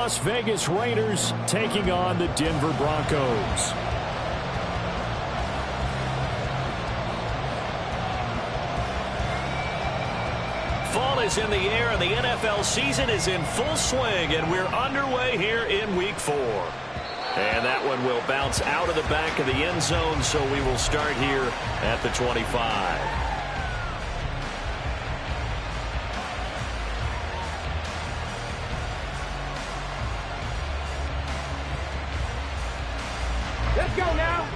Las Vegas Raiders taking on the Denver Broncos. Fall is in the air, and the NFL season is in full swing, and we're underway here in Week 4. And that one will bounce out of the back of the end zone, so we will start here at the 25. Let's go now.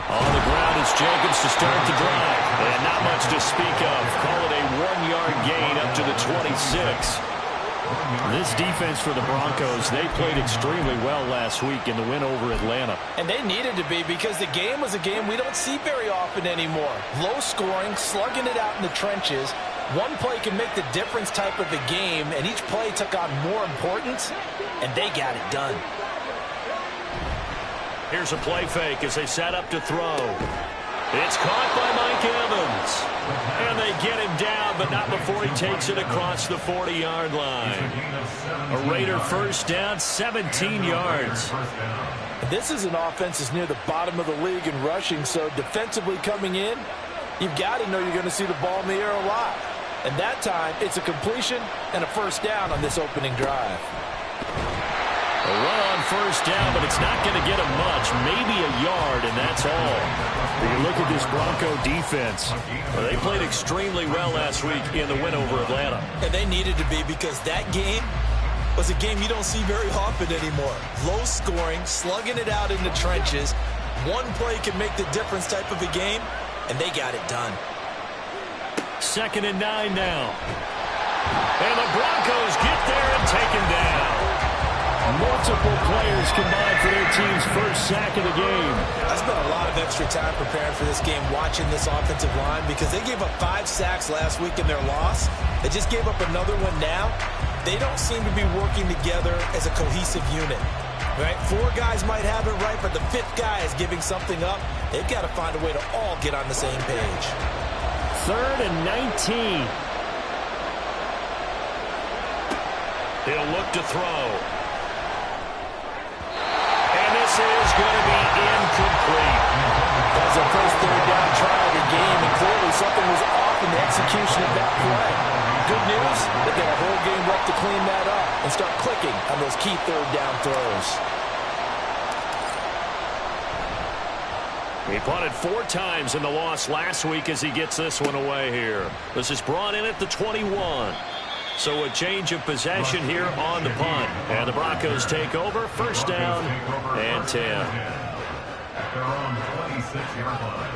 On the ground is Jacobs to start the drive. And not much to speak of. Call it a 1-yard gain up to the 26. This defense for the Broncos, they played extremely well last week in the win over Atlanta. And they needed to be, because the game was a game we don't see very often anymore. Low scoring, slugging it out in the trenches. One play can make the difference type of a game, and each play took on more importance, and they got it done. Here's a play fake as they set up to throw. It's caught by Mike Evans. And they get him down, but not before he takes it across the 40-yard line. A Raider first down, 17 yards. This is an offense that's near the bottom of the league in rushing, so defensively coming in, you've got to know you're going to see the ball in the air a lot. And that time, it's a completion and a first down on this opening drive. A run on first down, but it's not going to get him much. Maybe a yard, and that's all. You look at this Bronco defense. Well, they played extremely well last week in the win over Atlanta. And they needed to be, because that game was a game you don't see very often anymore. Low scoring, slugging it out in the trenches. One play can make the difference type of a game, and they got it done. 2nd and 9 now. And the Broncos get there and take him down. Multiple players combined for their team's first sack of the game. I spent a lot of extra time preparing for this game, watching this offensive line, because they gave up 5 sacks last week in their loss. They just gave up another one now. They don't seem to be working together as a cohesive unit. Right? 4 guys might have it right, but the 5th guy is giving something up. They've got to find a way to all get on the same page. 3rd and 19. He'll look to throw. This is going to be incomplete. That's a first 3rd down try of the game, and clearly something was off in the execution of that play. Good news, they got a whole game left to clean that up and start clicking on those key 3rd down throws. He punted 4 times in the loss last week as he gets this one away here. This is brought in at the 21. So a change of possession here on the punt. And the Broncos take over, first down and 10. They're on the 26-yard line.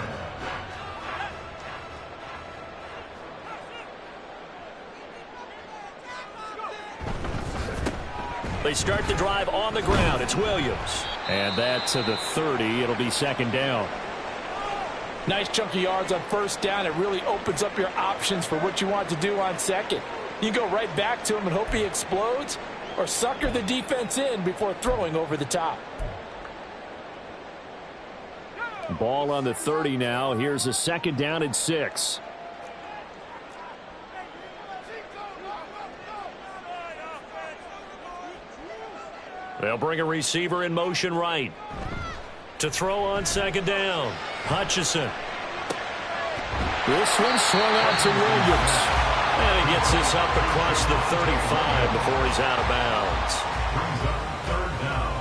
They start the drive on the ground. It's Williams. And that to the 30. It'll be 2nd down. Nice chunk of yards on first down. It really opens up your options for what you want to do on 2nd. You go right back to him and hope he explodes, or sucker the defense in before throwing over the top. Ball on the 30 now. Here's a 2nd down and 6. They'll bring a receiver in motion right. To throw on 2nd down. Hutchinson. This one swung out to Williams. And he gets this up across the 35 before he's out of bounds. Brings up 3rd down.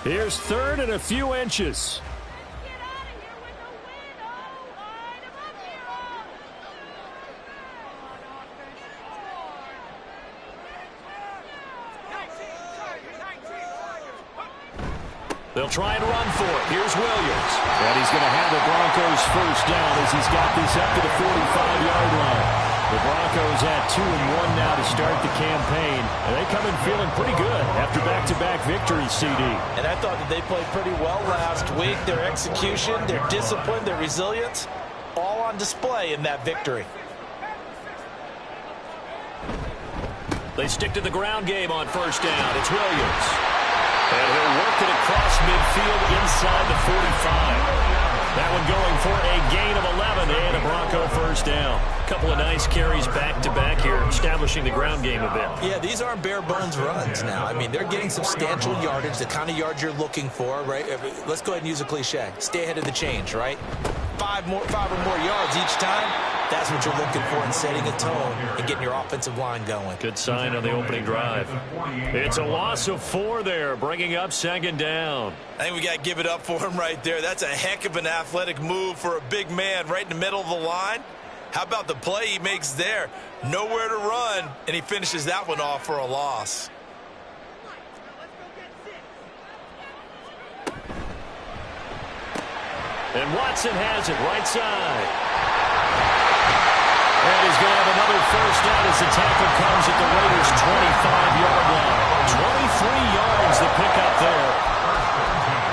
Here's 3rd and a few inches. They'll try and run for it. Here's Williams. And he's going to have the Broncos first down as he's got this up to the 45-yard line. The Broncos at 2-1 now to start the campaign. And they come in feeling pretty good after back-to-back victories, CD. And I thought that they played pretty well last week. Their execution, their discipline, their resilience, all on display in that victory. They stick to the ground game on first down. It's Williams. And he'll work it across midfield inside the 45. That one going for a gain of 11 and a Bronco first down. A couple of nice carries back-to-back here, establishing the ground game a bit. Yeah, these aren't bare-bones runs now. I mean, they're getting substantial yardage, the kind of yards you're looking for, right? Let's go ahead and use a cliche. Stay ahead of the change, right? Five or more yards each time. That's what you're looking for in setting a tone and getting your offensive line going. Good sign on the opening drive. It's a loss of 4 there, bringing up second down. I think we got to give it up for him right there. That's a heck of an athletic move for a big man right in the middle of the line. How about the play he makes there? Nowhere to run, and he finishes that one off for a loss. And Watson has it right side. And he's going to have another first down as the tackle comes at the Raiders' 25-yard line. 23 yards the pickup there.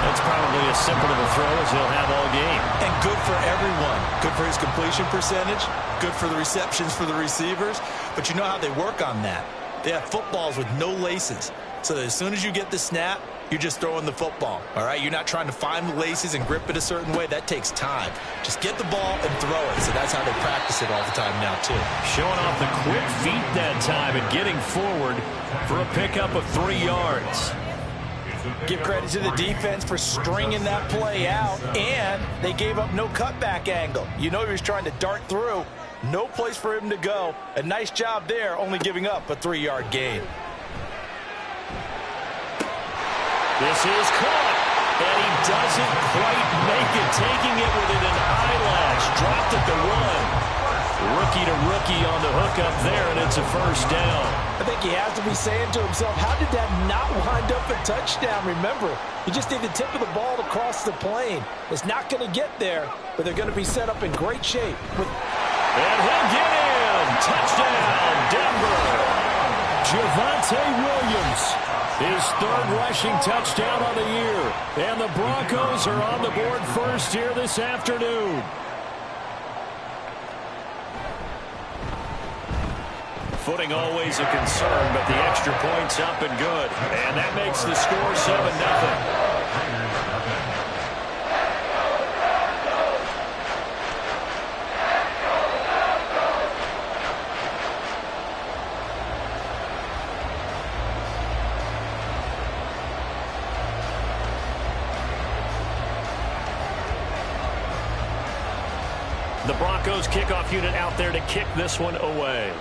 That's probably as simple of a throw as he'll have all game. And good for everyone. Good for his completion percentage. Good for the receptions for the receivers. But you know how they work on that. They have footballs with no laces. So that as soon as you get the snap, you're just throwing the football, all right? You're not trying to find the laces and grip it a certain way. That takes time. Just get the ball and throw it. So that's how they practice it all the time now, too. Showing off the quick feet that time and getting forward for a pickup of 3 yards. Give credit to the defense for stringing that play out, and they gave up no cutback angle. You know he was trying to dart through. No place for him to go. A nice job there, only giving up a 3-yard gain. This is caught, and he doesn't quite make it, taking it within an eyelash. Dropped at the run. Rookie to rookie on the hook up there, and it's a first down. I think he has to be saying to himself, how did that not wind up a touchdown? Remember, you just need the tip of the ball to cross the plane. It's not going to get there, but they're going to be set up in great shape. And he'll get in. Touchdown, Denver. Javonte Williams, his 3rd rushing touchdown on the year. And the Broncos are on the board first here this afternoon. Footing always a concern, but the extra point's up and good. And that makes the score 7-0. The Broncos kickoff unit out there to kick this one away.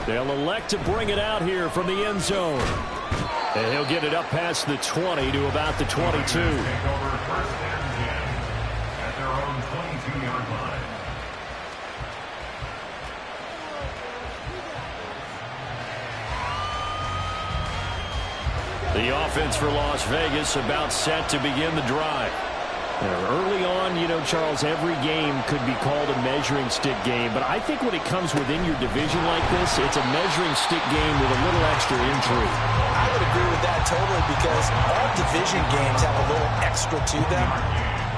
They'll elect to bring it out here from the end zone. And he'll get it up past the 20 to about the 22. Take over first and 10 at their own 22-yard line. The offense for Las Vegas about set to begin the drive. Early on, you know, Charles, every game could be called a measuring stick game. But I think when it comes within your division like this, it's a measuring stick game with a little extra intrigue. I would agree with that totally because all division games have a little extra to them.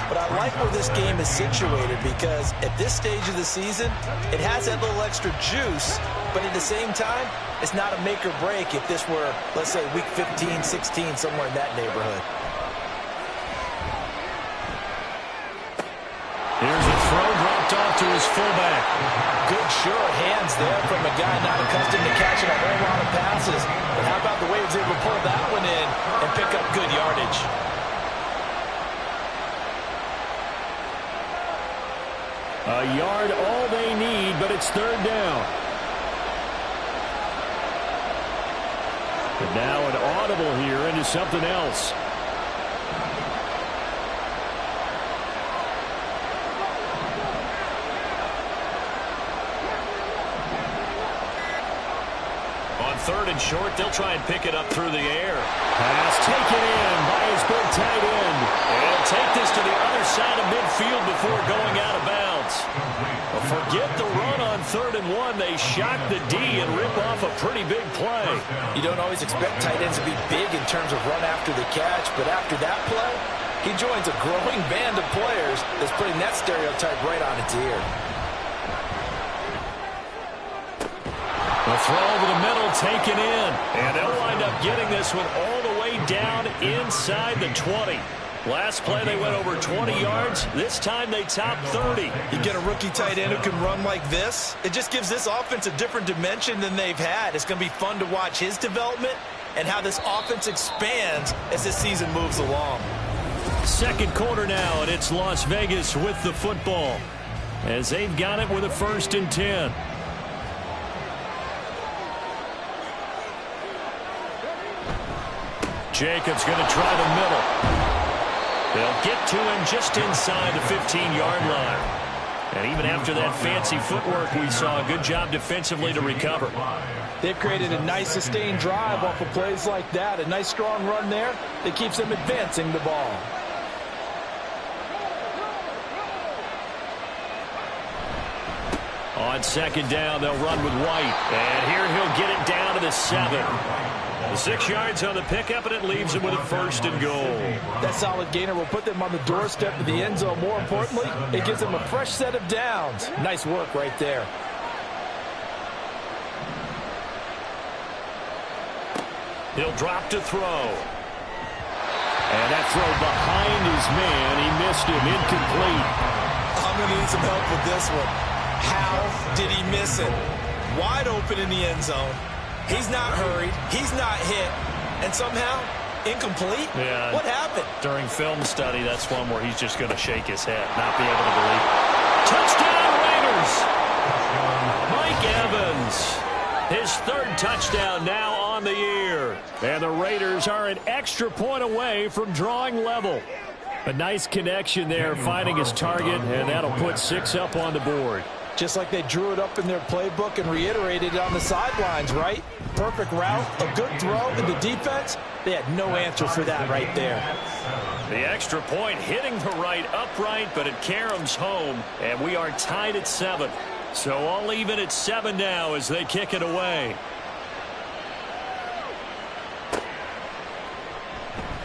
But I like where this game is situated because at this stage of the season, it has that little extra juice. But at the same time, it's not a make or break if this were, let's say, week 15, 16, somewhere in that neighborhood. Here's a throw dropped off to his fullback. Good sure hands there from a guy not accustomed to catching a whole lot of passes. But how about the way he was able to pull that one in and pick up good yardage? A yard all they need, but it's 3rd down. And now an audible here into something else. On 3rd and short, they'll try and pick it up through the air. Pass taken in by his big tight end. And he'll take this to the other side of midfield before going out of Forget the run on 3rd and 1. They shock the D and rip off a pretty big play. You don't always expect tight ends to be big in terms of run after the catch, but after that play, he joins a growing band of players that's putting that stereotype right on its ear. The throw over the middle taken in, and they'll wind up getting this one all the way down inside the 20. Last play they went over 20 yards. This time they top 30. You get a rookie tight end who can run like this, it just gives this offense a different dimension than they've had. It's going to be fun to watch his development and how this offense expands as this season moves along. Second quarter now, and it's Las Vegas with the football as they've got it with a 1st and 10. Jacobs going to try the middle. They'll get to him just inside the 15-yard line. And even after that fancy footwork, we saw a good job defensively to recover. They've created a nice sustained drive off of plays like that. A nice strong run there that keeps them advancing the ball. On 2nd down, they'll run with White. And here he'll get it down to the 7. 6 yards on the pickup, and it leaves him with a 1st and goal. That solid gainer will put them on the doorstep of the end zone. More importantly, it gives them a fresh set of downs. Nice work right there. He'll drop to throw. And that throw behind his man. He missed him. Incomplete. I'm going to need some help with this one. How did he miss it? Wide open in the end zone. He's not hurried. He's not hit. And somehow, incomplete? Yeah. What happened? During film study, that's one where he's just going to shake his head, not be able to believe it. Touchdown, Raiders! Mike Evans. His 3rd touchdown now on the year. And the Raiders are an extra point away from drawing level. A nice connection there, finding his target, and that'll put 6 up on the board. Just like they drew it up in their playbook and reiterated it on the sidelines, right? Perfect route, a good throw, and the defense, they had no answer for that right there. The extra point hitting the right upright, but it caroms home, and we are tied at 7. So all even at 7 now as they kick it away.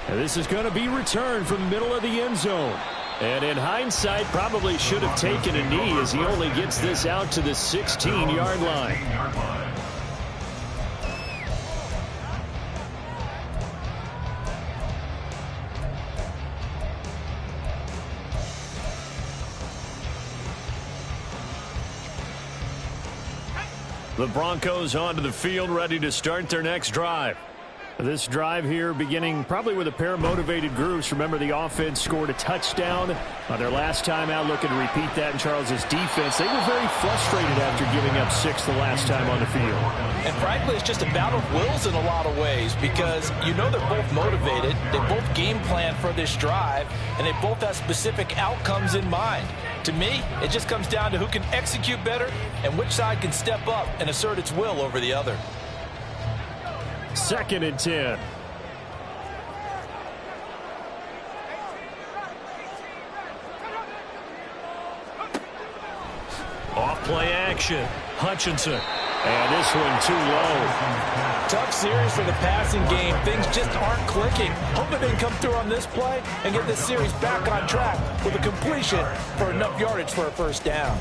And this is going to be returned from the middle of the end zone. And in hindsight, probably should have taken a knee as he only gets this out to the 16-yard line. The Broncos onto the field, ready to start their next drive. This drive here beginning probably with a pair of motivated groups. Remember, the offense scored a touchdown on their last time out, looking to repeat that in Charles's defense. They were very frustrated after giving up 6 the last time on the field. And frankly, it's just a battle of wills in a lot of ways because you know they're both motivated. They both game plan for this drive, and they both have specific outcomes in mind. To me, it just comes down to who can execute better and which side can step up and assert its will over the other. 2nd and 10. Off play action. Hutchinson. And this one too low. Tough series for the passing game. Things just aren't clicking. Hope they can come through on this play and get this series back on track with a completion for enough yardage for a 1st down.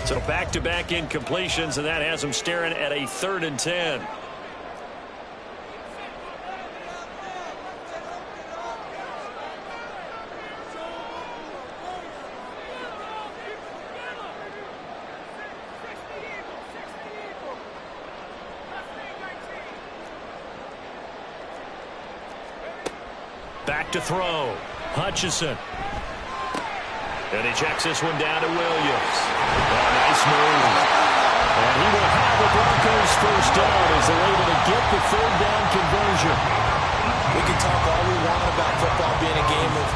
So back-to-back incompletions, and that has them staring at a 3rd and 10. Back to throw. Hutchinson. And he checks this one down to Williams. Nice move. And he will have the Broncos 1st down as they're able to get the 3rd down conversion. We can talk all we want about football being a game of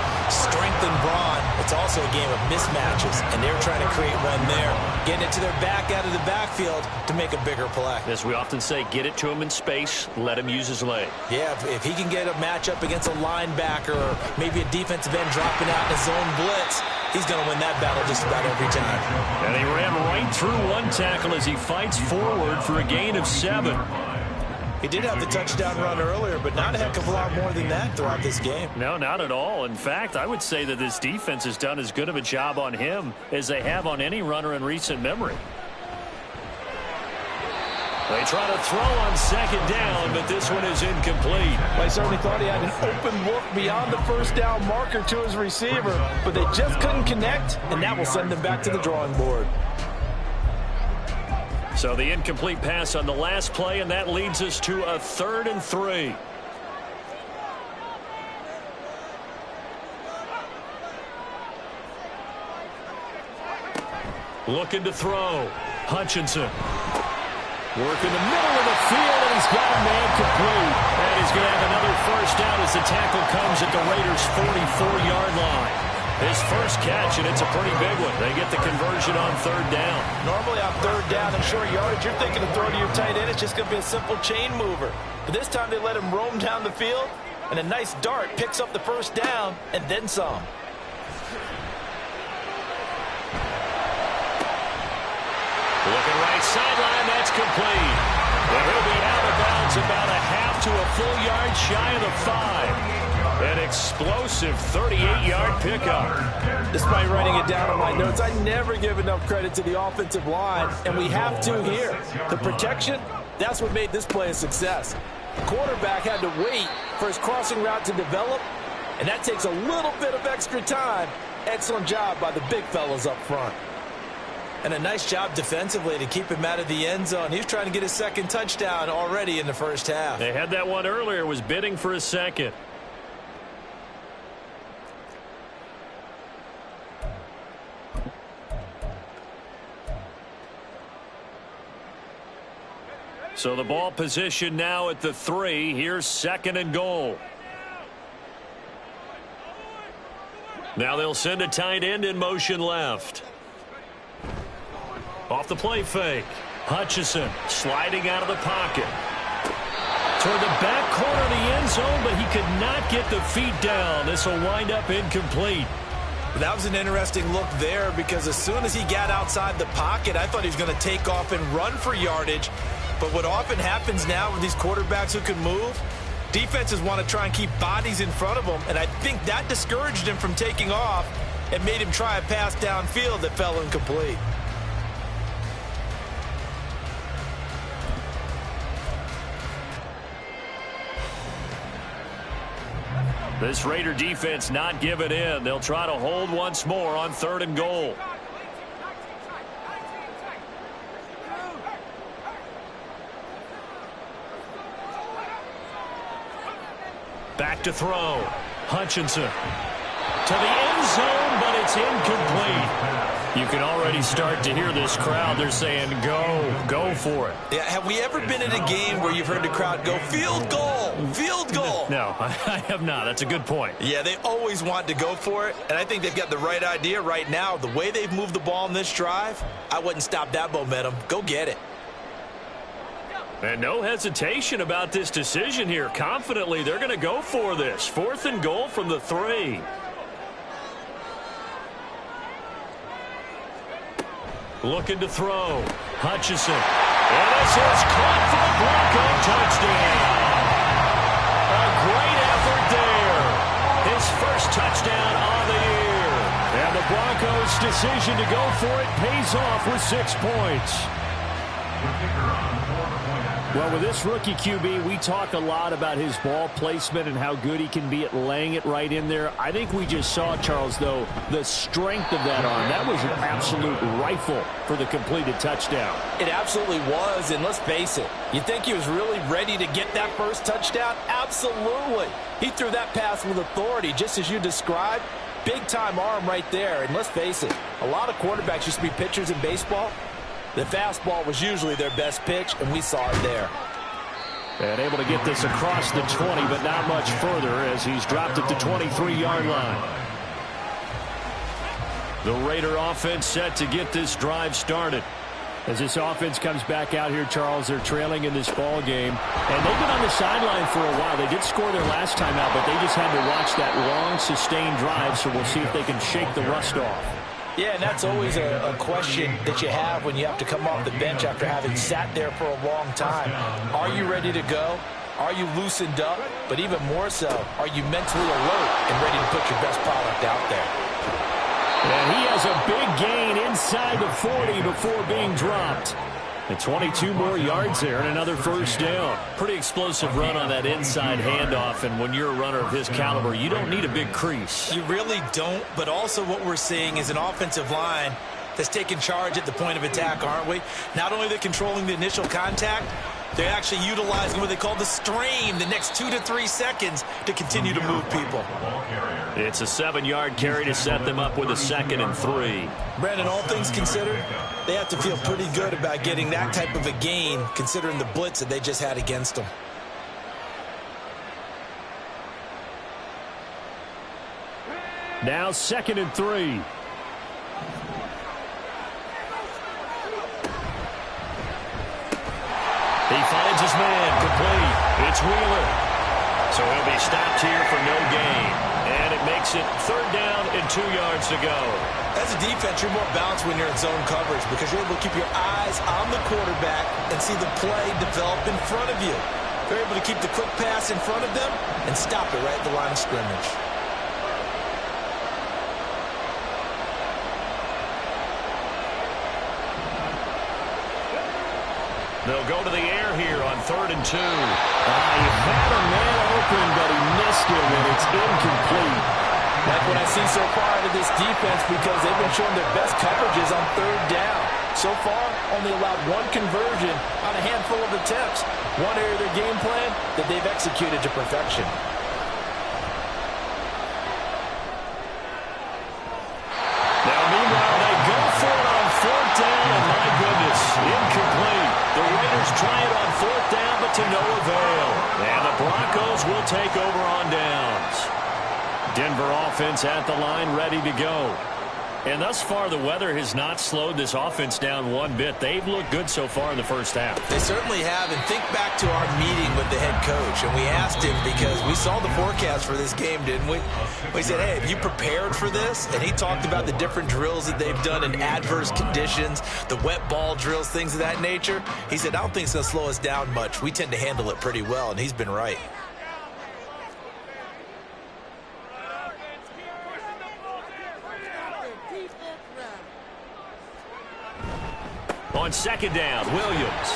strength and brawn, it's also a game of mismatches, and they're trying to create one there, getting it to their back out of the backfield to make a bigger play. As we often say, get it to him in space, let him use his leg. Yeah, if he can get a matchup against a linebacker or maybe a defensive end dropping out in a zone blitz, he's going to win that battle just about every time. And he ran right through one tackle as he fights forward for a gain of 7. He did have the touchdown run earlier, but not a heck of a lot more than that throughout this game. No, not at all. In fact, I would say that this defense has done as good of a job on him as they have on any runner in recent memory. They try to throw on second down, but this one is incomplete. I certainly thought he had an open look beyond the first down marker to his receiver, but they just couldn't connect, and that will send them back to the drawing board. So the incomplete pass on the last play, and that leads us to a 3rd and 3. Looking to throw. Hutchinson. Work in the middle of the field, and he's got a man complete. And he's going to have another first down as the tackle comes at the Raiders' 44-yard line. His first catch, and it's a pretty big one. They get the conversion on 3rd down. Normally on 3rd down and short yardage, you're thinking to throw to your tight end. It's just going to be a simple chain mover. But this time they let him roam down the field, and a nice dart picks up the first down and then some. Looking right sideline, that's complete. And he'll be out of bounds about a half to a full yard shy of the 5. An explosive 38-yard pickup. Despite writing it down on my notes, I never give enough credit to the offensive line, and we have to here. The protection, that's what made this play a success. The quarterback had to wait for his crossing route to develop, and that takes a little bit of extra time. Excellent job by the big fellas up front. And a nice job defensively to keep him out of the end zone. He was trying to get his second touchdown already in the first half. They had that one earlier, was bidding for a second. So the ball position now at the 3. Here's 2nd and goal. Now they'll send a tight end in motion left. Off the play fake. Hutchinson sliding out of the pocket. Toward the back corner of the end zone, but he could not get the feet down. This will wind up incomplete. That was an interesting look there because as soon as he got outside the pocket, I thought he was going to take off and run for yardage. But what often happens now with these quarterbacks who can move, defenses want to try and keep bodies in front of them, and I think that discouraged him from taking off and made him try a pass downfield that fell incomplete. This Raider defense not giving in. They'll try to hold once more on 3rd and goal. Back to throw. Hutchinson to the end zone, but it's incomplete. You can already start to hear this crowd. They're saying, go for it. Yeah, have we ever been in a game where you've heard the crowd go, field goal, field goal? No, I have not. That's a good point. Yeah, they always want to go for it, and I think they've got the right idea right now. The way they've moved the ball in this drive, I wouldn't stop that momentum. Go get it. And no hesitation about this decision here. Confidently, they're going to go for this. 4th and goal from the 3. Looking to throw. Hutchinson. And this is caught for the Bronco touchdown. A great effort there. His first touchdown on the year. And the Broncos' decision to go for it pays off with 6 points. Well, with this rookie QB, we talk a lot about his ball placement and how good he can be at laying it right in there. I think we just saw, Charles, though, the strength of that arm. That was an absolute rifle for the completed touchdown. It absolutely was, and let's face it, you think he was really ready to get that first touchdown? Absolutely. He threw that pass with authority, just as you described. Big-time arm right there, and let's face it, a lot of quarterbacks used to be pitchers in baseball. The fastball was usually their best pitch, and we saw it there. And able to get this across the 20, but not much further as he's dropped at the 23-yard line. The Raider offense set to get this drive started. As this offense comes back out here, Charles, they're trailing in this ball game. And they've been on the sideline for a while. They did score their last time out, but they just had to watch that long, sustained drive, so we'll see if they can shake the rust off. Yeah, and that's always a question that you have when you have to come off the bench after having sat there for a long time. Are you ready to go? Are you loosened up? But even more so, are you mentally alert and ready to put your best product out there? And he has a big gain inside the 40 before being dropped. And 22 more yards there and another first down. Pretty explosive run on that inside handoff, and when you're a runner of his caliber, you don't need a big crease. You really don't, but also what we're seeing is an offensive line that's taking charge at the point of attack, aren't we? Not only are they controlling the initial contact, they're actually utilizing what they call the strain, the next 2 to 3 seconds, to continue to move people. It's a 7-yard carry to set them up with a 2nd and 3. Brandon, all things considered, they have to feel pretty good about getting that type of a gain, considering the blitz that they just had against them. Now 2nd and 3. He finds his man, complete. It's Wheeler. So he'll be stopped here for no gain. And it makes it 3rd down and 2 yards to go. As a defense, you're more balanced when you're in zone coverage because you're able to keep your eyes on the quarterback and see the play develop in front of you. You're able to keep the quick pass in front of them and stop it right at the line of scrimmage. They'll go to the air here on 3rd and 2. He had a man open, but he missed him, and it's incomplete. Like what I see so far out of this defense, because they've been showing their best coverages on 3rd down. So far, only allowed 1 conversion on a handful of attempts. One area of their game plan that they've executed to perfection. Now, meanwhile, they go for it on 4th down, and my goodness, incomplete. The Raiders try it on 4th down, but to no avail. And the Broncos will take over on downs. Denver offense at the line, ready to go. And thus far, the weather has not slowed this offense down one bit. They've looked good so far in the first half. They certainly have, and think back to our meeting with the head coach, and we asked him because we saw the forecast for this game, didn't we? We said, hey, have you prepared for this? And he talked about the different drills that they've done in adverse conditions, the wet ball drills, things of that nature. He said, I don't think it's going to slow us down much. We tend to handle it pretty well, and he's been right. On 2nd down, Williams.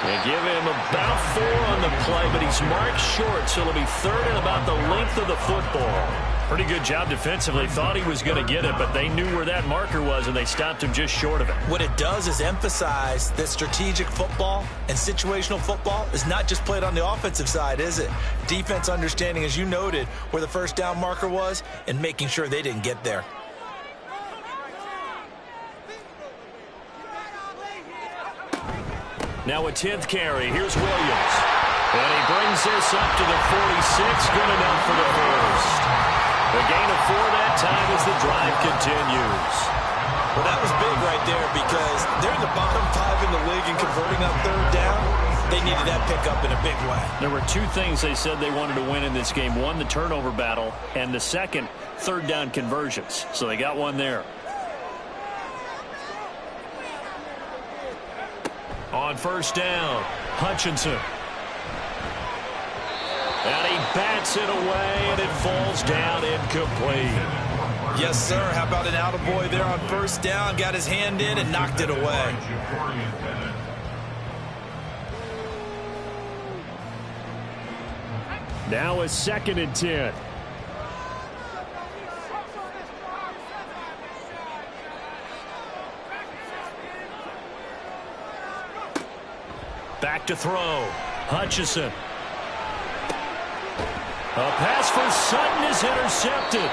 They give him about 4 on the play, but he's marked short, so it'll be 3rd and about the length of the football. Pretty good job defensively. Thought he was going to get it, but they knew where that marker was, and they stopped him just short of it. What it does is emphasize that strategic football and situational football is not just played on the offensive side, is it? Defense understanding, as you noted, where the first down marker was and making sure they didn't get there. Now a 10th carry. Here's Williams. And he brings this up to the 46. Good enough for the first. The gain of 4 that time as the drive continues. Well, that was big right there because they're in the bottom 5 in the league and converting on 3rd down. They needed that pickup in a big way. There were 2 things they said they wanted to win in this game. One, the turnover battle, and the second, 3rd down conversions. So they got one there. On 1st down, Hutchinson. And he bats it away, and it falls down incomplete. Yes, sir. How about an attaboy there on 1st down? Got his hand in and knocked it away. Now a 2nd and 10. Back to throw. Hutchinson. A pass for Sutton is intercepted.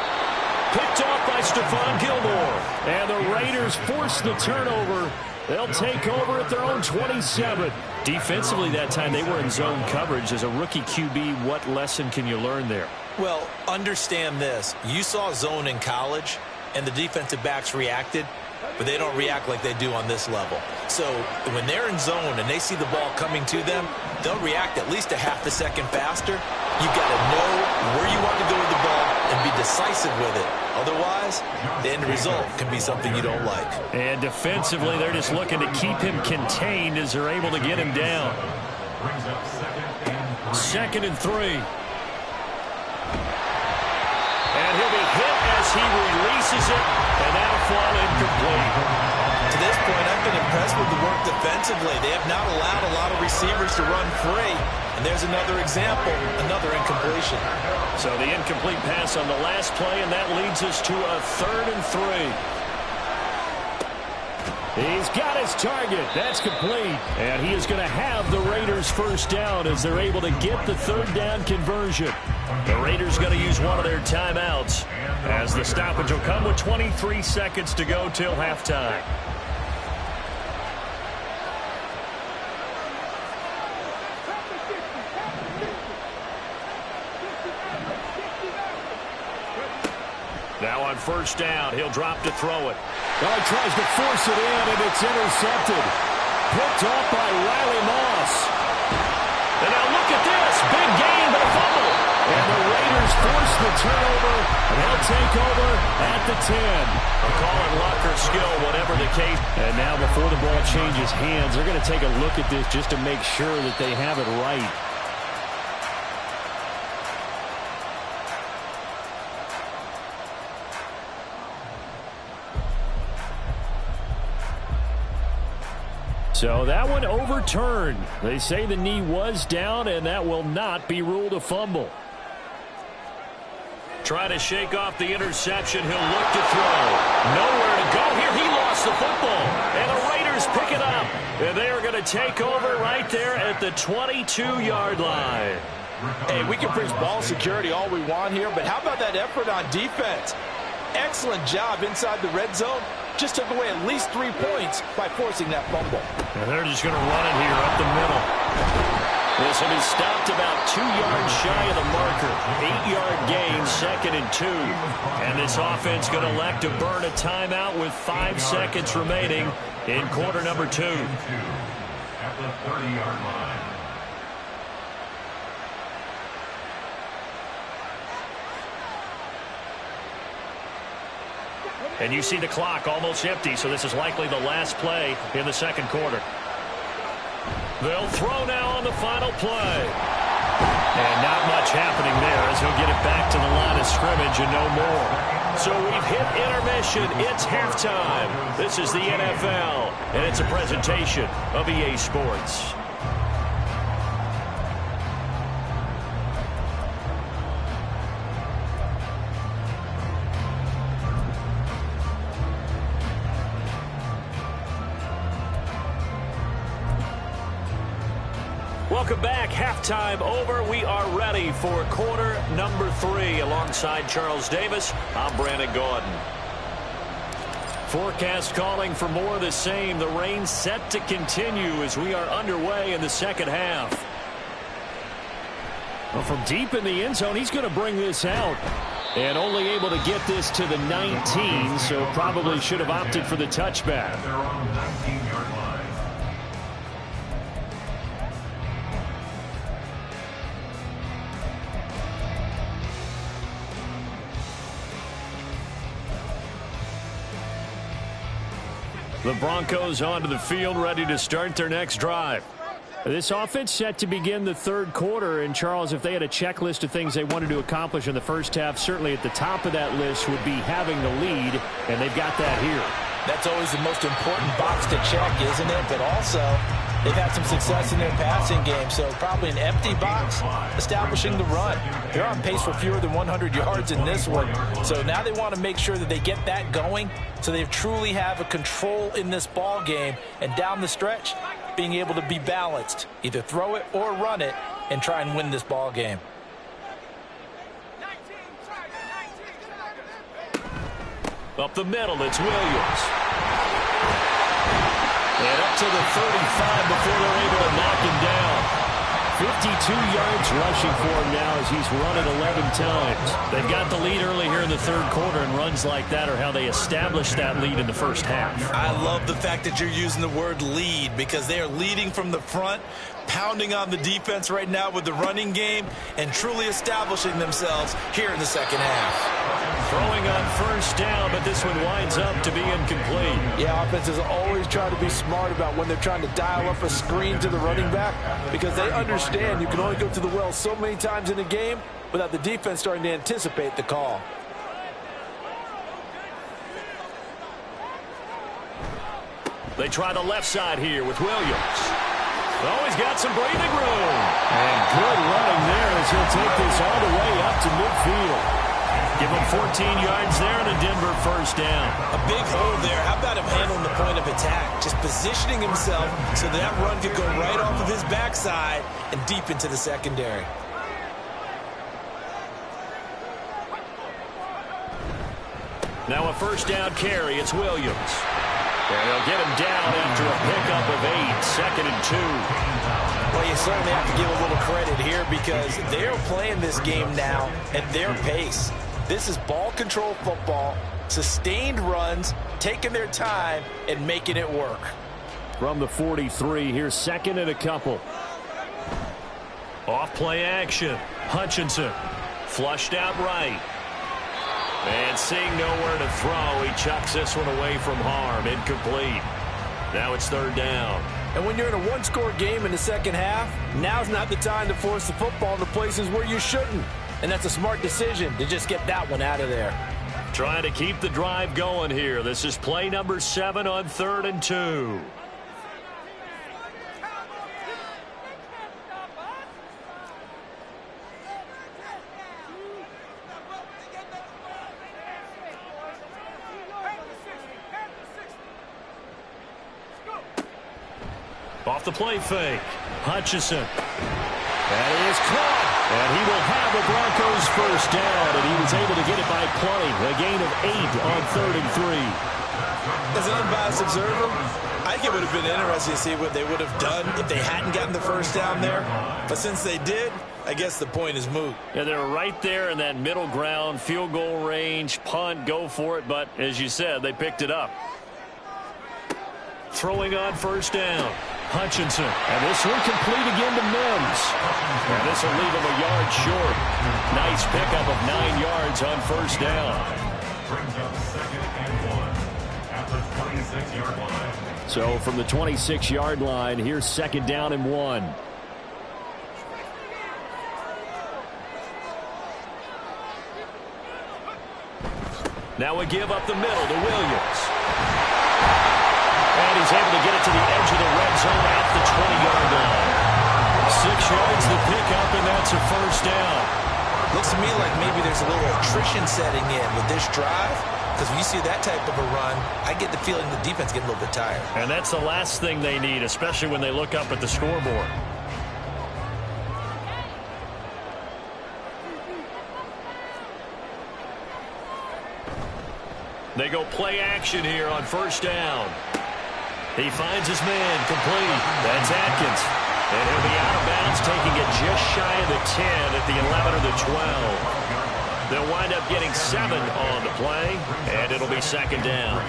Picked off by Stephon Gilmore. And the Raiders force the turnover. They'll take over at their own 27. Defensively that time, they were in zone coverage. As a rookie QB, what lesson can you learn there? Well, understand this. You saw zone in college. and the defensive backs reacted, but they don't react like they do on this level. So when they're in zone and they see the ball coming to them, they'll react at least a half a second faster. You've got to know where you want to go with the ball and be decisive with it. Otherwise, the end result can be something you don't like. And defensively, they're just looking to keep him contained as they're able to get him down. Second and 3. And he'll be hit as he releases it, and that'll fall incomplete. To this point, I've been impressed with the work defensively. They have not allowed a lot of receivers to run free. And there's another example, another incompletion. So the incomplete pass on the last play, and that leads us to a 3rd and 3. He's got his target. That's complete. And he is going to have the Raiders first down as they're able to get the 3rd down conversion. The Raiders going to use one of their timeouts as the stoppage will come with 23 seconds to go till halftime. Now on first down, he'll drop to throw it. Oh, he tries to force it in, and it's intercepted. Picked off by Riley Moss. And now look at this. Big gain, but a fumble. And the Raiders force the turnover, and they'll take over at the 10. They'll call it luck or skill, whatever the case. And now before the ball changes hands, they're going to take a look at this just to make sure that they have it right. So that one overturned. They say the knee was down, and that will not be ruled a fumble. Try to shake off the interception. He'll look to throw. Nowhere to go here. He lost the football. And the Raiders pick it up. And they are going to take over right there at the 22-yard line. Hey, we can preach ball security all we want here, but how about that effort on defense? Excellent job inside the red zone. Just took away at least 3 points by forcing that fumble. And they're just going to run it here up the middle. This will be stopped about 2 yards shy of the marker. 8-yard gain, 2nd and 2. And this offense going to elect to burn a timeout with 5 seconds remaining in quarter number 2. At the 30-yard line. And you see the clock almost empty, so this is likely the last play in the second quarter. They'll throw now on the final play. And not much happening there as he'll get it back to the line of scrimmage and no more. So we've hit intermission. It's halftime. This is the NFL, and it's a presentation of EA Sports. Welcome back. Halftime over. We are ready for quarter number 3. Alongside Charles Davis, I'm Brandon Gordon. Forecast calling for more of the same. The rain set to continue as we are underway in the second half. Well, from deep in the end zone, he's going to bring this out. And only able to get this to the 19, so probably should have opted for the touchback. They're on the 19-yard line. The Broncos onto the field, ready to start their next drive. This offense set to begin the third quarter. And, Charles, if they had a checklist of things they wanted to accomplish in the first half, certainly at the top of that list would be having the lead, and they've got that here. That's always the most important box to check, isn't it? But also, they've had some success in their passing game, so probably an empty box establishing the run. They're on pace for fewer than 100 yards in this one, so now they want to make sure that they get that going so they truly have a control in this ball game, and down the stretch, being able to be balanced, either throw it or run it, and try and win this ball game. Up the middle, it's Williams. And up to the 35 before they're able to knock him down. yards rushing for him now as he's run it 11 times. They've got the lead early here in the third quarter, and runs like that are how they established that lead in the first half. I love the fact that you're using the word lead, because they are leading from the front, pounding on the defense right now with the running game, and truly establishing themselves here in the second half. Throwing on first down, but this one winds up to be incomplete. Yeah, offenses always try to be smart about when they're trying to dial up a screen to the running back, because they understand you can only go to the well so many times in a game without the defense starting to anticipate the call. They try the left side here with Williams. Oh, he's got some breathing room. And good running there as he'll take this all the way up to midfield. Give him 14 yards there and a Denver first down. A big hole there. How about him handling the point of attack? Just positioning himself so that run could go right off of his backside and deep into the secondary. Now a first down carry. It's Williams. And they'll get him down after a pickup of 8, 2nd and 2. Well, you certainly have to give a little credit here, because they're playing this game now at their pace. This is ball control football, sustained runs, taking their time and making it work. From the 43, here's 2nd and a couple. Off play action. Hutchinson flushed out right. And seeing nowhere to throw, he chucks this one away from harm. Incomplete. Now it's 3rd down. And when you're in a one-score game in the second half, now's not the time to force the football into places where you shouldn't. And that's a smart decision to just get that one out of there. Trying to keep the drive going here. This is play number 7 on 3rd and 2. Off the play fake. Hutchinson. That is caught. And he will have the Broncos first down. And he was able to get it by plenty. A gain of 8 on 3rd and 3. As an unbiased observer, I think it would have been interesting to see what they would have done if they hadn't gotten the first down there. But since they did, I guess the point is moot. Yeah, they're right there in that middle ground, field goal range, punt, go for it. But as you said, they picked it up. Throwing on first down. Hutchinson. And this one complete again to Mims. And this will leave him a yard short. Nice pickup of 9 yards on first down. Brings up 2nd and 1 at the 26-yard line. So from the 26-yard line, here's 2nd down and 1. Now we give up the middle to Williams. And he's able to get it to the edge of the red zone at the 20-yard line. 6 yards to pick up, and that's a first down. Looks to me like maybe there's a little attrition setting in with this drive, because when you see that type of a run, I get the feeling the defense getting a little bit tired. And that's the last thing they need, especially when they look up at the scoreboard. They go play action here on first down. He finds his man, complete. That's Atkins. And he'll be out of bounds, taking it just shy of the 10 at the 11 or the 12. They'll wind up getting 7 on the play, and it'll be 2nd down.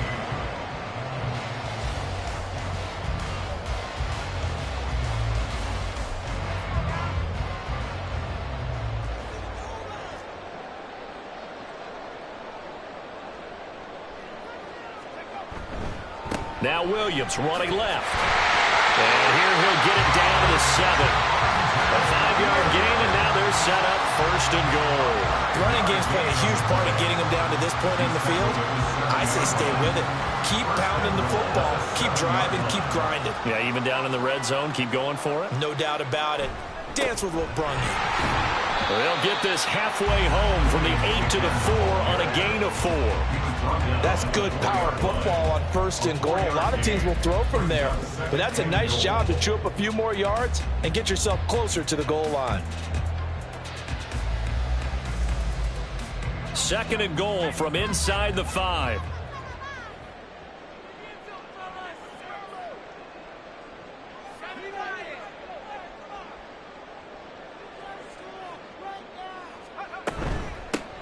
Now Williams running left. And here he'll get it down to the 7. A 5-yard gain, and now they're set up 1st and goal. The running game's playing a huge part in getting them down to this point in the field. I say stay with it. Keep pounding the football. Keep driving. Keep grinding. Yeah, even down in the red zone, keep going for it. No doubt about it. Dance with what brung you. They'll get this halfway home from the 8 to the 4 on a gain of 4. That's good power football on 1st and goal. A lot of teams will throw from there, but that's a nice job to chew up a few more yards and get yourself closer to the goal line. 2nd and goal from inside the 5.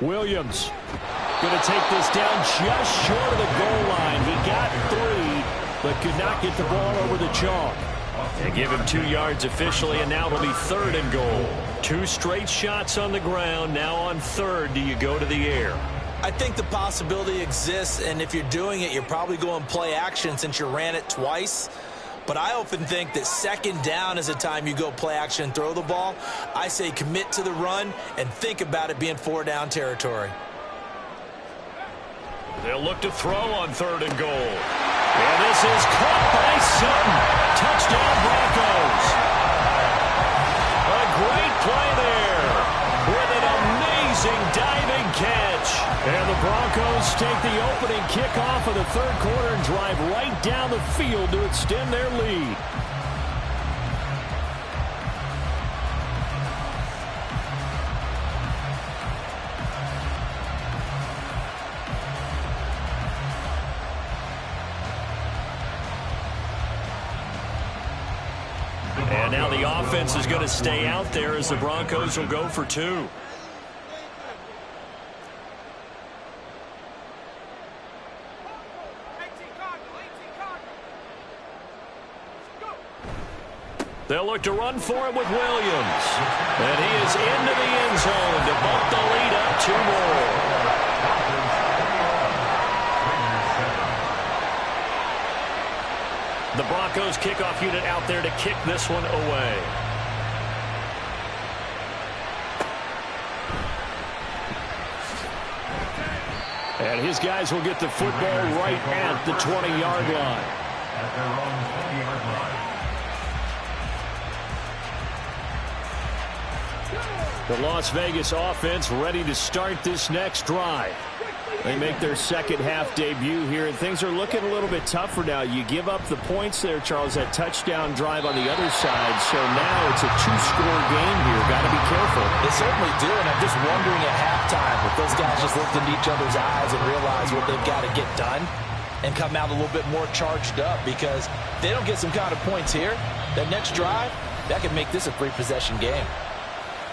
Williams going to take this down just short of the goal line. He got 3, but could not get the ball over the chalk. They give him 2 yards officially, and now it'll be 3rd and goal. 2 straight shots on the ground. Now on 3rd, do you go to the air? I think the possibility exists, and if you're doing it, you're probably going play action since you ran it twice. But I often think that 2nd down is a time you go play action and throw the ball. I say commit to the run and think about it being 4-down territory. They'll look to throw on 3rd and goal. And this is caught by Sutton. Touchdown, Broncos. A great play there with an amazing diving catch. And the Broncos take the opening kickoff of the 3rd quarter and drive right down the field to extend their lead. And now the offense is going to stay out there as the Broncos will go for 2. They'll look to run for it with Williams. And he is into the end zone to bump the lead up 2 more. The Broncos kickoff unit out there to kick this one away. And his guys will get the football right at the 20-yard line. At their own 20-yard line. The Las Vegas offense ready to start this next drive. They make their second-half debut here, and things are looking a little bit tougher now. You give up the points there, Charles, that touchdown drive on the other side, so now it's a 2-score game here. Got to be careful. They certainly do, and I'm just wondering at halftime if those guys just looked into each other's eyes and realize what they've got to get done and come out a little bit more charged up, because if they don't get some kind of points here, that next drive, that could make this a 3-possession game.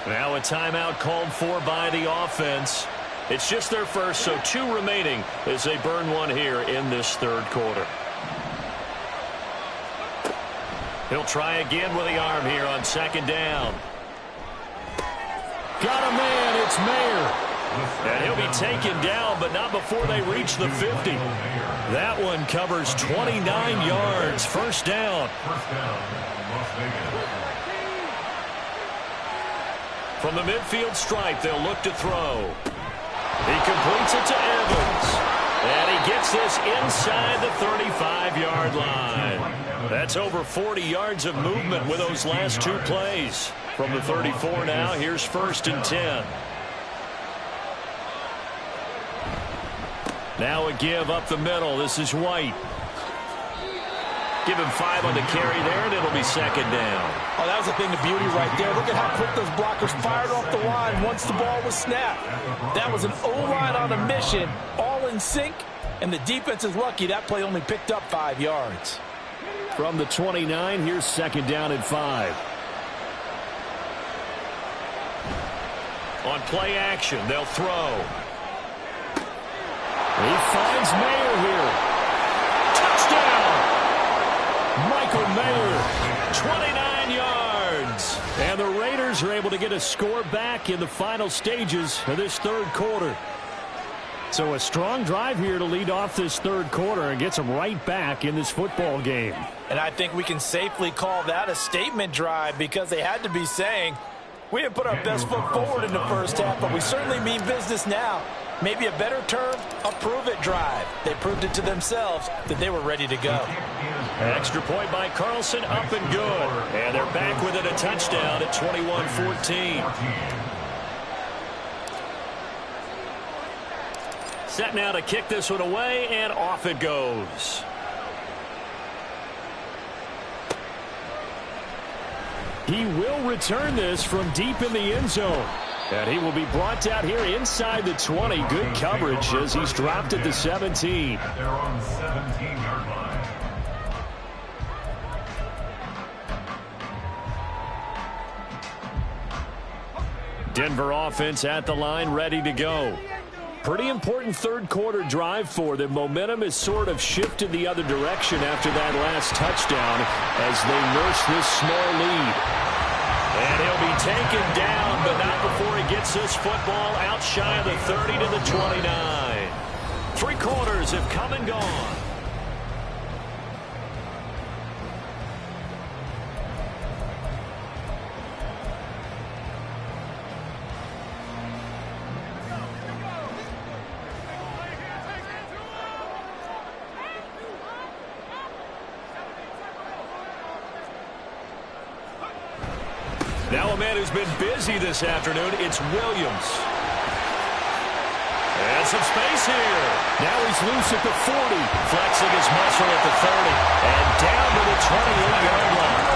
Now a timeout called for by the offense. It's just their first, so 2 remaining as they burn one here in this 3rd quarter. He'll try again with the arm here on 2nd down. Got a man, it's Mayer. And he'll be taken down, but not before they reach the 50. That one covers 29 yards. 1st down. Las Vegas. From the midfield stripe, they'll look to throw. He completes it to Evans. And he gets this inside the 35-yard line. That's over 40 yards of movement with those last 2 plays. From the 34 now, here's 1st and 10. Now a give up the middle. This is White. Give him 5 on the carry there, and it'll be 2nd down. Oh, that was a thing of beauty right there. Look at how quick those blockers fired off the line once the ball was snapped. That was an O-line on a mission, all in sync, and the defense is lucky that play only picked up 5 yards. From the 29, here's 2nd down and 5. On play action, they'll throw. He finds Mayer here. Touchdown! Michael Mayer. 29 yards. And the Raiders are able to get a score back in the final stages of this 3rd quarter. So a strong drive here to lead off this 3rd quarter and gets them right back in this football game. And I think we can safely call that a statement drive, because they had to be saying, we didn't put our best foot forward in the 1st half, but we certainly mean business now. Maybe a better term, a prove-it drive. They proved it to themselves that they were ready to go. Extra point by Carlson, up and good. And they're back with it, a touchdown at 21-14. Set now to kick this one away, and off it goes. He will return this from deep in the end zone. And he will be brought down here inside the 20. Good coverage as he's dropped at the 17. At their own 17-yard line. Denver offense at the line, ready to go. Pretty important third-quarter drive for them. Momentum has sort of shifted the other direction after that last touchdown as they nurse this small lead. And he'll be taken down, but not before he gets this football out shy of the 30 to the 29. 3 quarters have come and gone. Now a man who's been busy this afternoon, it's Williams. And some space here. Now he's loose at the 40. Flexing his muscle at the 30. And down to the 28-yard line.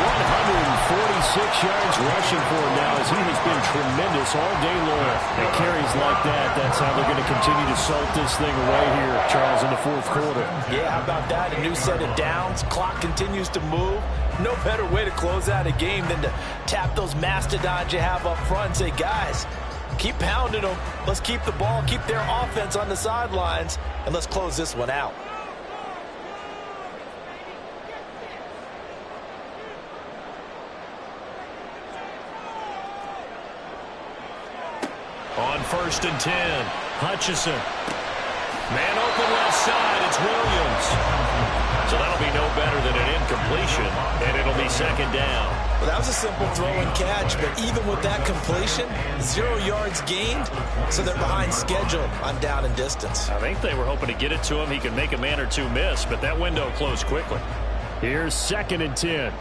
146 yards rushing for him now as he has been tremendous all day long. And carries like that, that's how they're going to continue to salt this thing away here, Charles, in the fourth quarter. Yeah, how about that? A new set of downs. Clock continues to move. No better way to close out a game than to tap those mastodons you have up front and say, guys, keep pounding them. Let's keep the ball, keep their offense on the sidelines, and let's close this one out. On 1st and 10, Hutchinson. Man open left side, it's Williams. So that'll be no better than an incompletion, and it'll be 2nd down. Well, that was a simple throw and catch, but even with that completion, 0 yards gained, so they're behind schedule on down and distance. I think they were hoping to get it to him. He could make a man or two miss, but that window closed quickly. Here's 2nd and 10.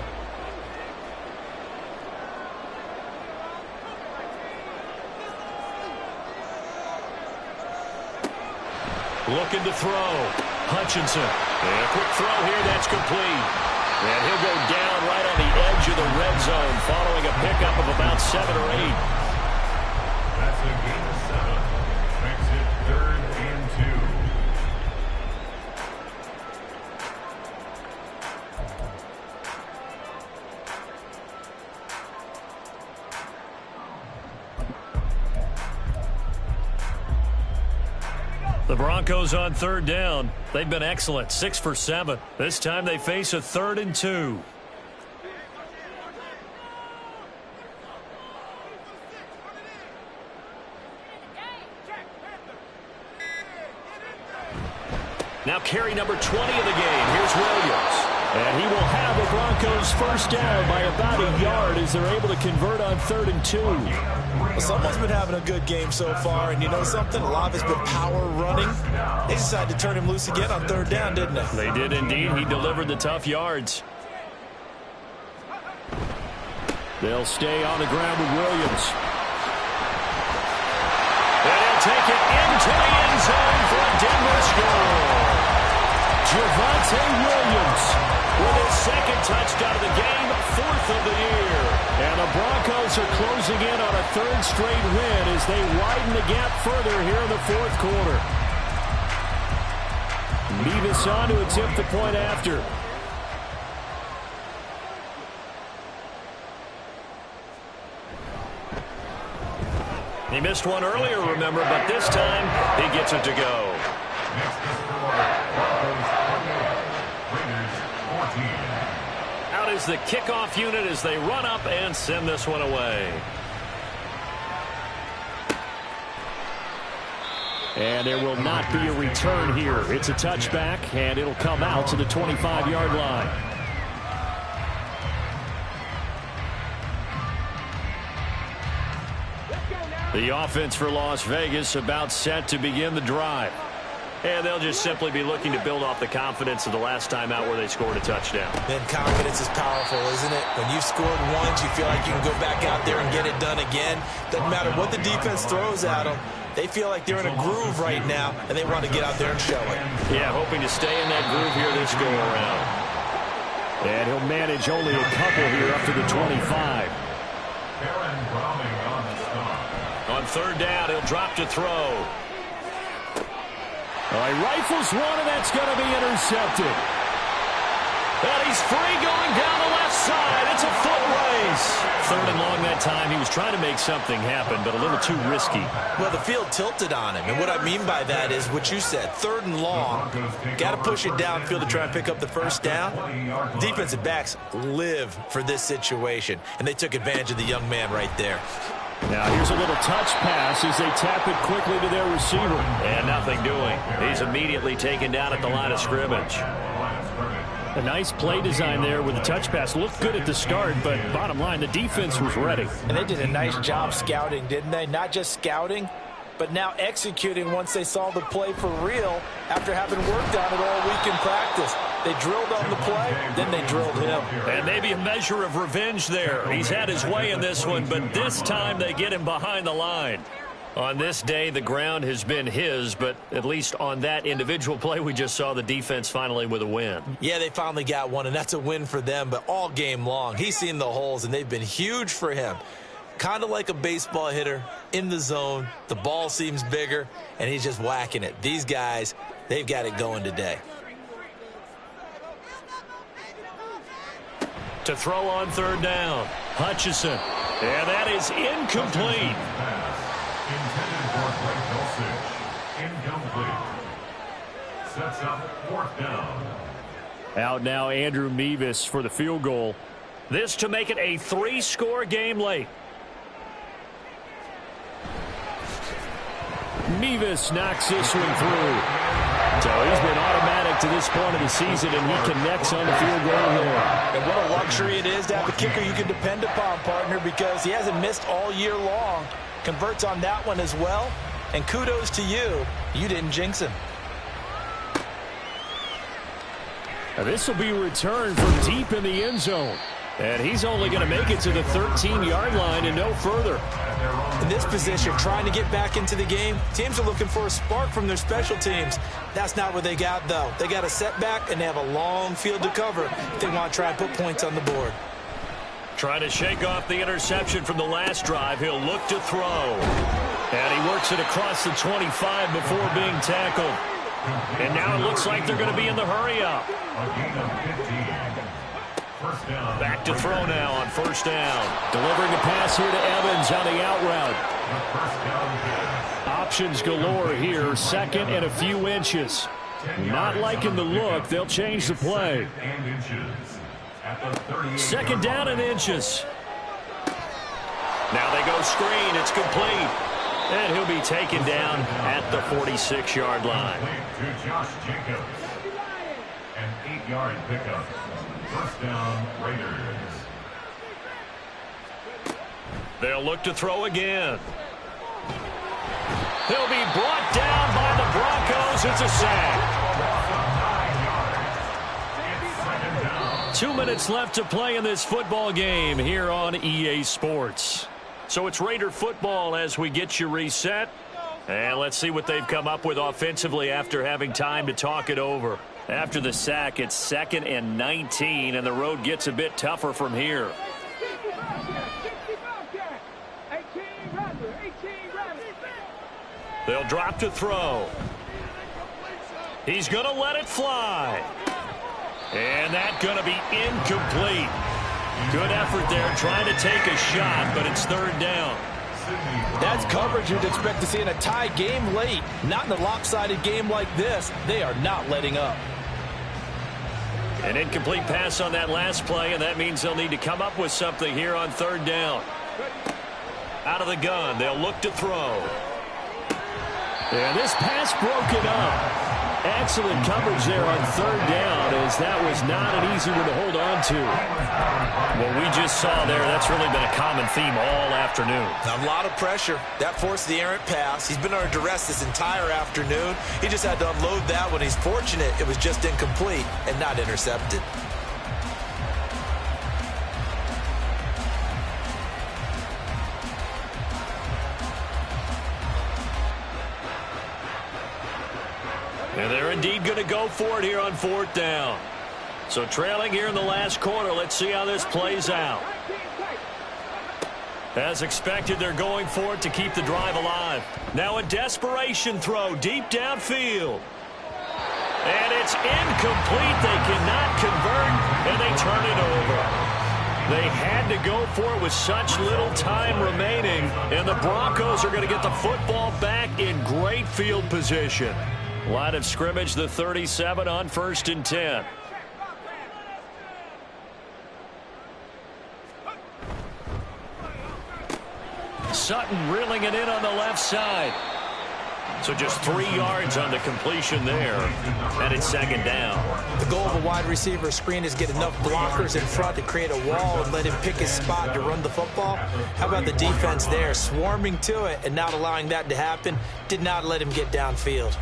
Looking to throw. Hutchinson. And a quick throw here, that's complete. And he'll go down right on the edge of the red zone following a pickup of about 7 or 8. That's a gain of 7. Makes it 3rd and 2. The Broncos on 3rd down. They've been excellent, 6 for 7. This time they face a 3rd and 2. Now carry number 20 of the game. Here's Williams. And he will have the Broncos first down by about a yard as they're able to convert on 3rd and 2. Well, someone's been having a good game so far, and you know something? A lot of it's been power running. They decided to turn him loose again on 3rd down, didn't they? They did indeed. He delivered the tough yards. They'll stay on the ground with Williams. And he'll take it into the end zone for a Denver score. Javonte Williams with his 2nd touchdown of the game, 4th of the year. And the Broncos are closing in on a 3rd straight win as they widen the gap further here in the 4th quarter. Mevis on to attempt the point after. He missed one earlier, remember, but this time he gets it to go. Next to score, Broncos 28, Raiders 14. Out is the kickoff unit as they run up and send this one away. And there will not be a return here. It's a touchback, and it'll come out to the 25-yard line. The offense for Las Vegas about set to begin the drive. And they'll just simply be looking to build off the confidence of the last time out where they scored a touchdown. Then confidence is powerful, isn't it? When you've scored once, you feel like you can go back out there and get it done again. Doesn't matter what the defense throws at them. They feel like they're in a groove right now, and they want to get out there and show it. Yeah, hoping to stay in that groove here this go-around. And he'll manage only a couple here up to the 25. On 3rd down, he'll drop to throw. He rifles one, and that's going to be intercepted. And he's free going down the left side. It's a foot race. 3rd and long that time he was trying to make something happen, but a little too risky. Well, the field tilted on him, and what I mean by that is what you said, 3rd and long. Got to push it downfield to try and pick up the first down. Defensive backs live for this situation, and they took advantage of the young man right there. Now here's a little touch pass as they tap it quickly to their receiver. And nothing doing. He's immediately taken down at the line of scrimmage. A nice play design there with the touch pass. Looked good at the start, but bottom line, the defense was ready. And they did a nice job scouting, didn't they? Not just scouting, but now executing once they saw the play for real after having worked on it all week in practice. They drilled on the play, then they drilled him. And maybe a measure of revenge there. He's had his way in this one, but this time they get him behind the line. On this day, the ground has been his, but at least on that individual play, we just saw the defense finally with a win. Yeah, they finally got one, and that's a win for them, but all game long, he's seen the holes, and they've been huge for him. Kind of like a baseball hitter in the zone. The ball seems bigger, and he's just whacking it. These guys, they've got it going today. To throw on 3rd down, Hutchison. And that is incomplete. Intended for Frank Dulcich. Incomplete. Sets up 4th down. Out now, Andrew Mevis for the field goal. This to make it a 3-score game late. Mevis knocks this one through. So he's been automatic to this point of the season, and he connects on the field goal here. And what a luxury it is to have a kicker you can depend upon, partner, because he hasn't missed all year long. Converts on that one as well. And kudos to you. You didn't jinx him. Now this will be returned from deep in the end zone. And he's only going to make it to the 13-yard line and no further. In this position, trying to get back into the game, teams are looking for a spark from their special teams. That's not what they got, though. They got a setback, and they have a long field to cover if they want to try and put points on the board. Trying to shake off the interception from the last drive. He'll look to throw. And he works it across the 25 before being tackled. And now it looks like they're going to be in the hurry-up. Back to throw now on 1st down. Delivering a pass here to Evans on the out route. Options galore here. 2nd and a few inches. Not liking the look. They'll change the play. 2nd down and inches. Now they go screen. It's complete. And he'll be taken down at the 46-yard line. To Josh Jacobs. An 8-yard pickup. 1st down, Raiders. They'll look to throw again. He'll be brought down by the Broncos. It's a sack. 2 minutes left to play in this football game here on EA Sports. So it's Raider football as we get you reset. And let's see what they've come up with offensively after having time to talk it over. After the sack, it's 2nd and 19, and the road gets a bit tougher from here. They'll drop to throw. He's going to let it fly. And that's going to be incomplete. Good effort there trying to take a shot, but it's 3rd down. That's coverage you'd expect to see in a tie game late. Not in a lopsided game like this. They are not letting up. An incomplete pass on that last play, and that means they'll need to come up with something here on 3rd down. Out of the gun, they'll look to throw. And this pass broken up. Excellent coverage there on 3rd down, as that was not an easy one to hold on to. What we just saw there, that's really been a common theme all afternoon. A lot of pressure. That forced the errant pass. He's been under duress this entire afternoon. He just had to unload that one. He's fortunate it was just incomplete and not intercepted. And they're indeed going to go for it here on 4th down. So trailing here in the last quarter, let's see how this plays out. As expected, they're going for it to keep the drive alive. Now a desperation throw deep downfield. And it's incomplete. They cannot convert, and they turn it over. They had to go for it with such little time remaining, and the Broncos are going to get the football back in great field position. Line of scrimmage, the 37 on 1st and 10. Sutton reeling it in on the left side. So just 3 yards on the completion there, and it's 2nd down. The goal of a wide receiver screen is get enough blockers in front to create a wall and let him pick his spot to run the football. How about the defense there, swarming to it and not allowing that to happen? Did not let him get downfield.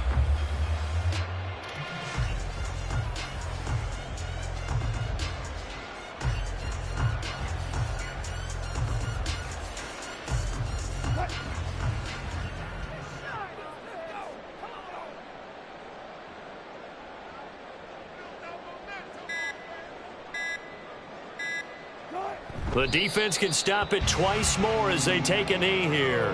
The defense can stop it twice more as they take a knee here.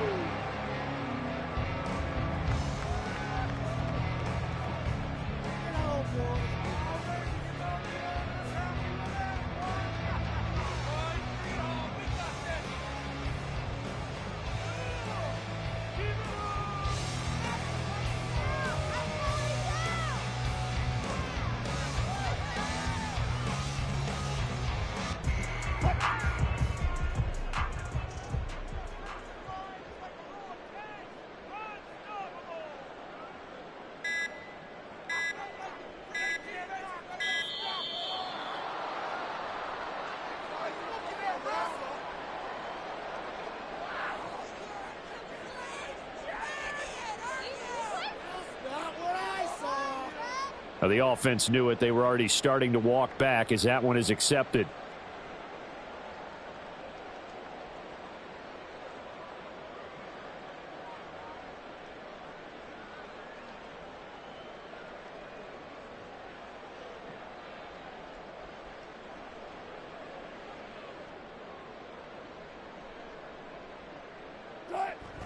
The offense knew it. They were already starting to walk back as that one is accepted.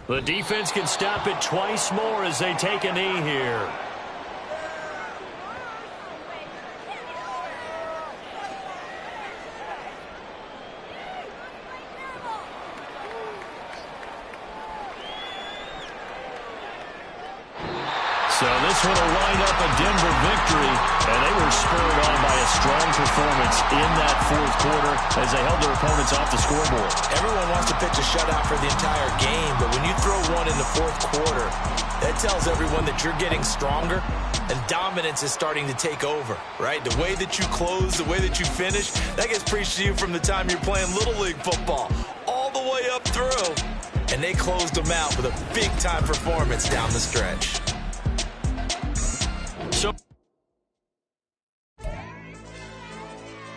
The defense can stop it twice more as they take a knee here. So this one will wind up a Denver victory, and they were spurred on by a strong performance in that 4th quarter as they held their opponents off the scoreboard. Everyone wants to pitch a shutout for the entire game, but when you throw one in the 4th quarter, that tells everyone that you're getting stronger and dominance is starting to take over, right? The way that you close, the way that you finish, that gets preached to you from the time you're playing Little League football all the way up through, and they closed them out with a big-time performance down the stretch.